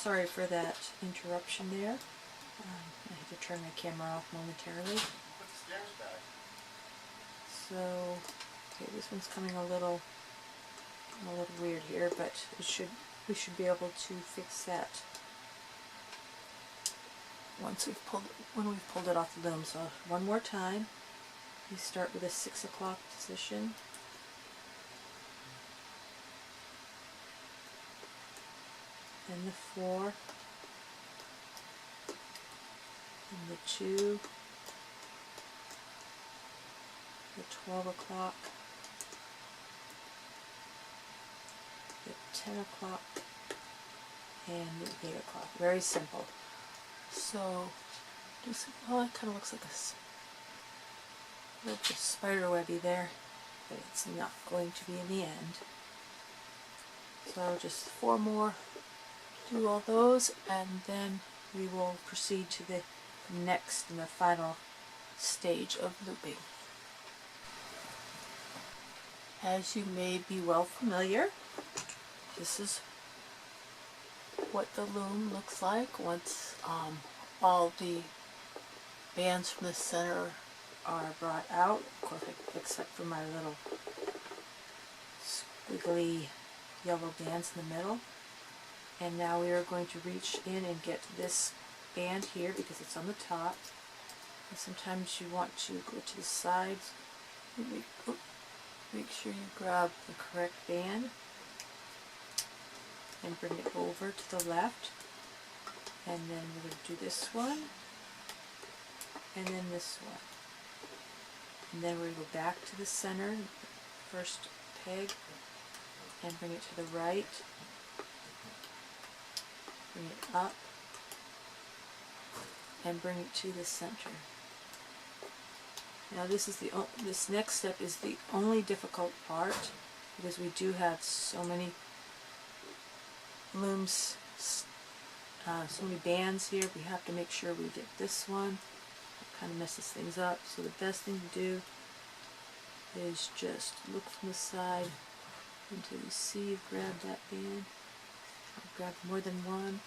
Sorry for that interruption there. I had to turn my camera off momentarily. Put the stairs back. So, okay, this one's coming a little weird here, but we should be able to fix that when we've pulled it off the loom. So one more time, you start with a 6 o'clock position. Then the 4, and the 2, the 12 o'clock, the 10 o'clock, and the 8 o'clock. Very simple. So, well, it kind of looks like a little bit spider webby there, but it's not going to be in the end. So just 4 more, do all those, and then we will proceed to the next and the final stage of looping. As you may be well familiar, this is what the loom looks like once all the bands from the center are brought out, of course, except for my little squiggly yellow bands in the middle. And now we are going to reach in and get this band here because it's on the top. And sometimes you want to go to the sides and make sure you grab the correct band and bring it over to the left. And then we're going to do this one, and then this one. And then we're going to go back to the center, first peg, and bring it to the right. Bring it up, and bring it to the center. Now this next step is the only difficult part, because we do have so many looms, so many bands here. We have to make sure we get this one. It kind of messes things up. So the best thing to do is just look from the side until you see you've grabbed that band. I've grabbed more than one.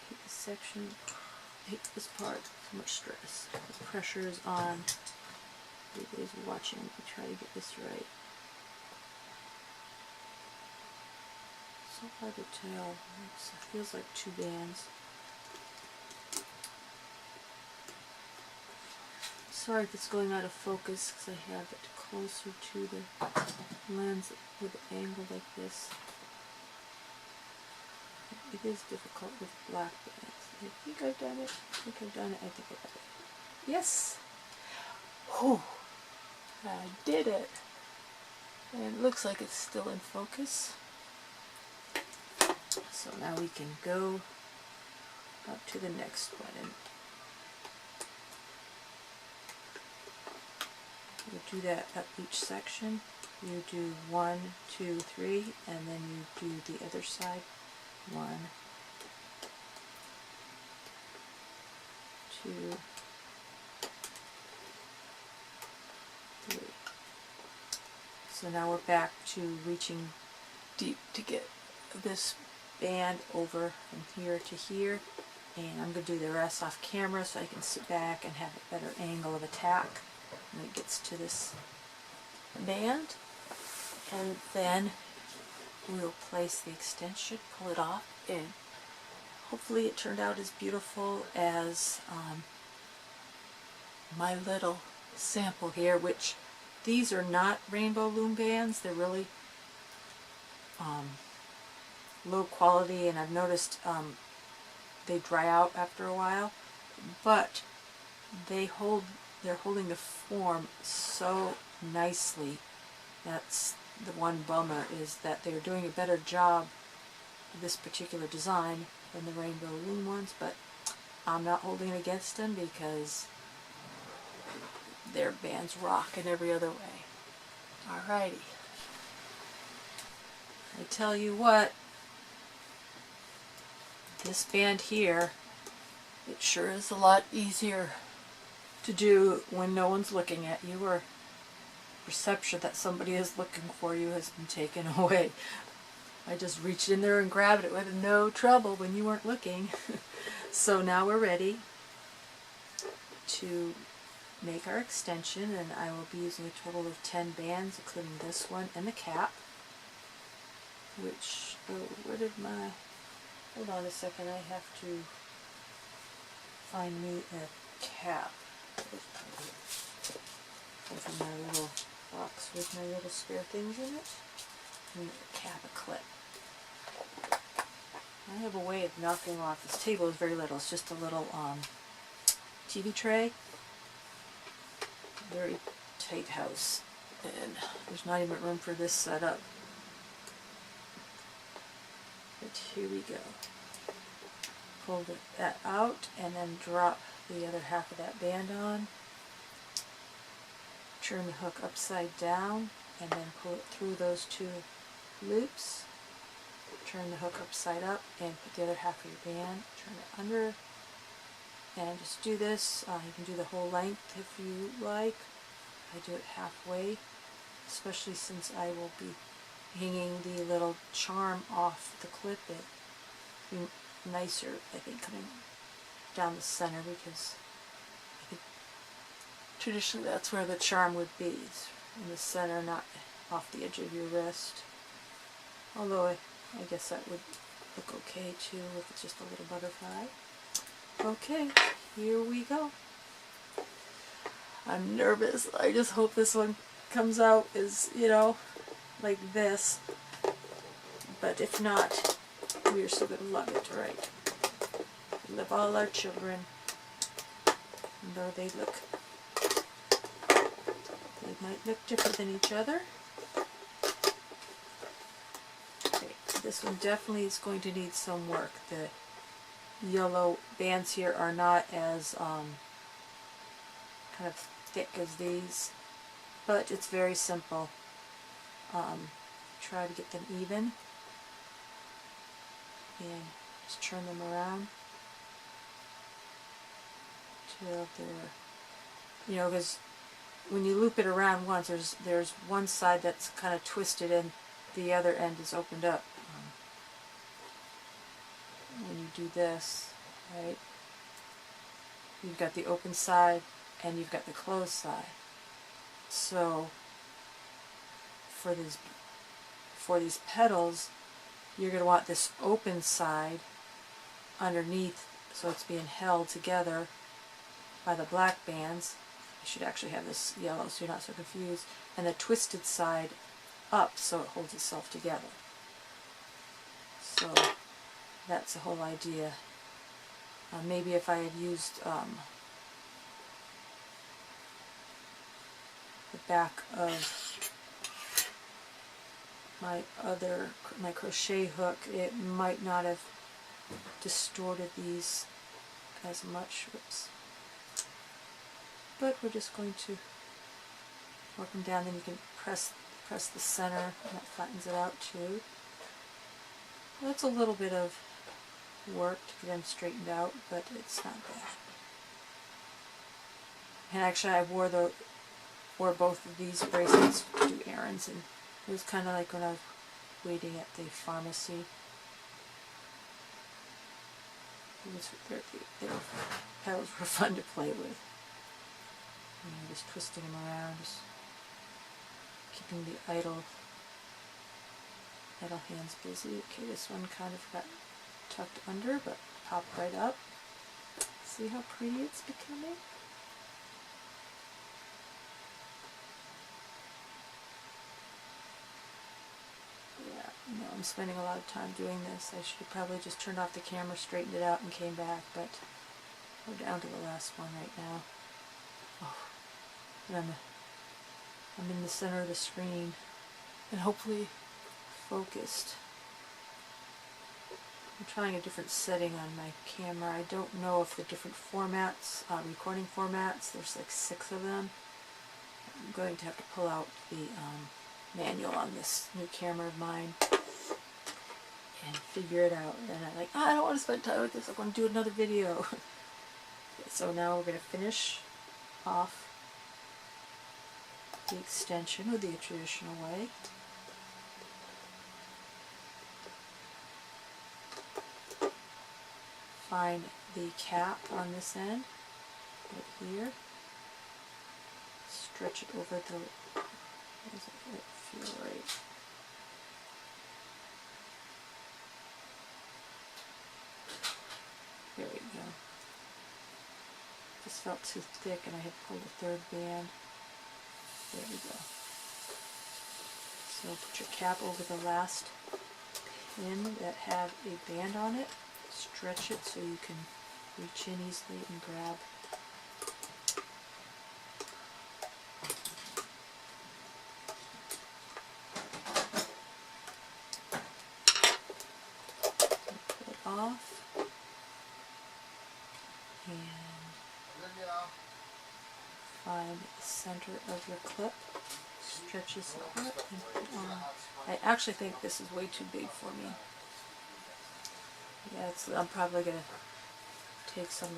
Hit this section. Hit this part. So much stress. The pressure is on. Everybody's watching. We try to get this right. So hard to tell. It feels like 2 bands. Sorry if it's going out of focus because I have it closer to the lens with an angle like this. It is difficult with black bands. I think I've done it. I think I've done it. I think I got it. Yes! Whew! I did it! And it looks like it's still in focus. So now we can go up to the next one. And you do that up each section. You do 1, 2, 3, and then you do the other side. 1, 2, 3. So now we're back to reaching deep to get this band over from here to here, and I'm going to do the rest off camera so I can sit back and have a better angle of attack when it gets to this band. And then we'll place the extension, pull it off, and hopefully it turned out as beautiful as my little sample here, which these are not rainbow loom bands. They're really low quality, and I've noticed they dry out after a while, but they're holding the form so nicely. That's the one bummer, is that they're doing a better job of this particular design than the rainbow loom ones, but I'm not holding it against them because their bands rock in every other way. Alrighty. I tell you what, this band here, it sure is a lot easier to do when no one's looking at you, or perception that somebody is looking for you has been taken away. I just reached in there and grabbed it with no trouble when you weren't looking. So now we're ready to make our extension, and I will be using a total of 10 bands, including this one and the cap, which, oh, where did my, hold on a second, I have to find me a cap. Over my little box with my little spare things in it. And a cap, a clip. I have a way of knocking off. This table is very little. It's just a little TV tray. Very tight house. And there's not even room for this set up. But here we go. Pull that out and then drop the other half of that band on. Turn the hook upside down and then pull it through those two loops. Turn the hook upside up and put the other half of your band. Turn it under and just do this. You can do the whole length if you like. I do it halfway, especially since I will be hanging the little charm off the clip. It'd be nicer, I think, coming down the center, because I think traditionally that's where the charm would be. It's in the center, not off the edge of your wrist. Although I guess that would look okay too if it's just a little butterfly. Okay, here we go. I'm nervous. I just hope this one comes out as, you know, like this. But if not, we are still going to love it, right? We love all our children. Though they might look different than each other. Okay, this one definitely is going to need some work. The yellow bands here are not as kind of thick as these, but it's very simple. Try to get them even and just turn them around till they're, you know, because when you loop it around once, there's one side that's kind of twisted and the other end is opened up. When you do this, right, you've got the open side and you've got the closed side. So for these petals, you're going to want this open side underneath, so it's being held together by the black bands. I should actually have this yellow so you're not so confused, and the twisted side up so it holds itself together. So that's the whole idea. Maybe if I had used the back of my crochet hook, it might not have distorted these as much. Whoops. But we're just going to work them down. Then you can press the center, and that flattens it out too. That's a little bit of work to get them straightened out, but it's not bad. And actually, I wore both of these bracelets to do errands, and it was kind of like when I was waiting at the pharmacy. Their petals were fun to play with. You know, just twisting them around, just keeping the idle hands busy. Okay, this one kind of got tucked under, but popped right up. See how pretty it's becoming? Yeah, you know, I'm spending a lot of time doing this. I should have probably just turned off the camera, straightened it out, and came back, but we're down to the last one right now. Oh, and I'm in the center of the screen, and hopefully focused. I'm trying a different setting on my camera. I don't know if the different formats, recording formats, there's like 6 of them. I'm going to have to pull out the manual on this new camera of mine and figure it out. And I'm like, I don't want to spend time with this. I want to do another video. So now we're going to finish off the extension with the traditional way. find the cap on this end, right here. Stretch it over the, doesn't it feel right? There we go. This felt too thick and I had pulled a third band. There we go. So put your cap over the last pin that have a band on it. Stretch it so you can reach in easily and grab. Pull it off. And find the center of your clip. Stretch this apart and put it on. I actually think this is way too big for me. Yeah, I'm probably going to take take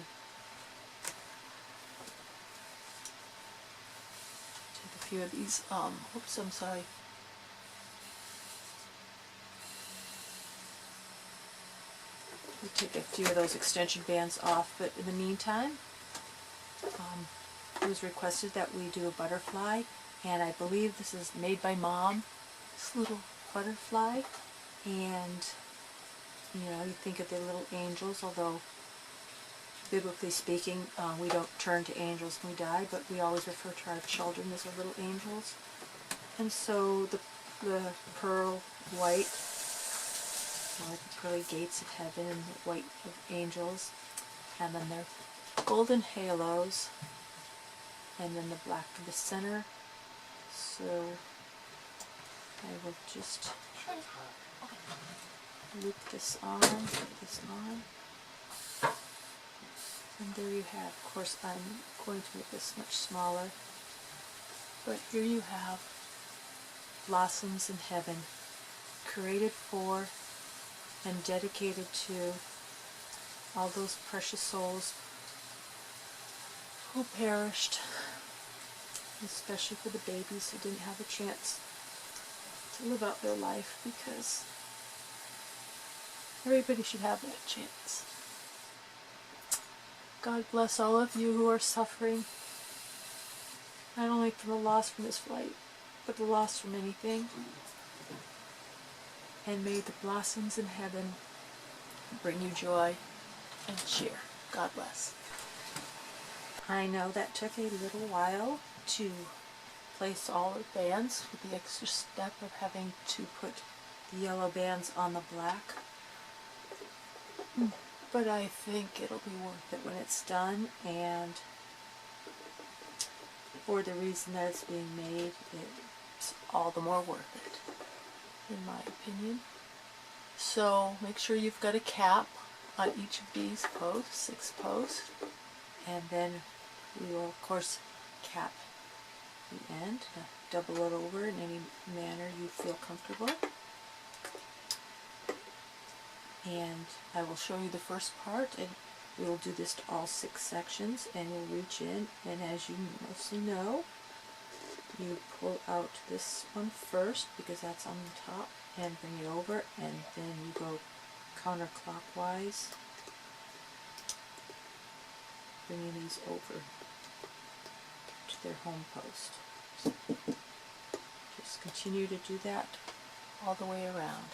a few of these, oops, I'm sorry. We take a few of those extension bands off, but in the meantime, it was requested that we do a butterfly, and I believe this is made by Mom, this little butterfly, and you know, you think of the little angels, although biblically speaking, we don't turn to angels when we die, but we always refer to our children as our little angels. And so the pearl white, like the pearly gates of heaven, the white of angels, and then their golden halos, and then the black in the center. So I will just loop this on, put this on, and there you have. Of course, I'm going to make this much smaller, but here you have blossoms in heaven, created for and dedicated to all those precious souls who perished, especially for the babies who didn't have a chance to live out their life, because everybody should have that chance. God bless all of you who are suffering, not only from the loss from this flight, but the loss from anything. And may the blossoms in heaven bring you joy and cheer. God bless. I know that took a little while to place all the bands with the extra step of having to put the yellow bands on the black. But I think it'll be worth it when it's done, and for the reason that it's being made, it's all the more worth it, in my opinion. So make sure you've got a cap on each of these posts, 6 posts, and then we will of course cap the end, double it over in any manner you feel comfortable. And I will show you the first part, and we will do this to all 6 sections, and you'll reach in, and as you mostly know, you pull out this one first because that's on the top, and bring it over, and then you go counterclockwise, bringing these over to their home post. So just continue to do that all the way around.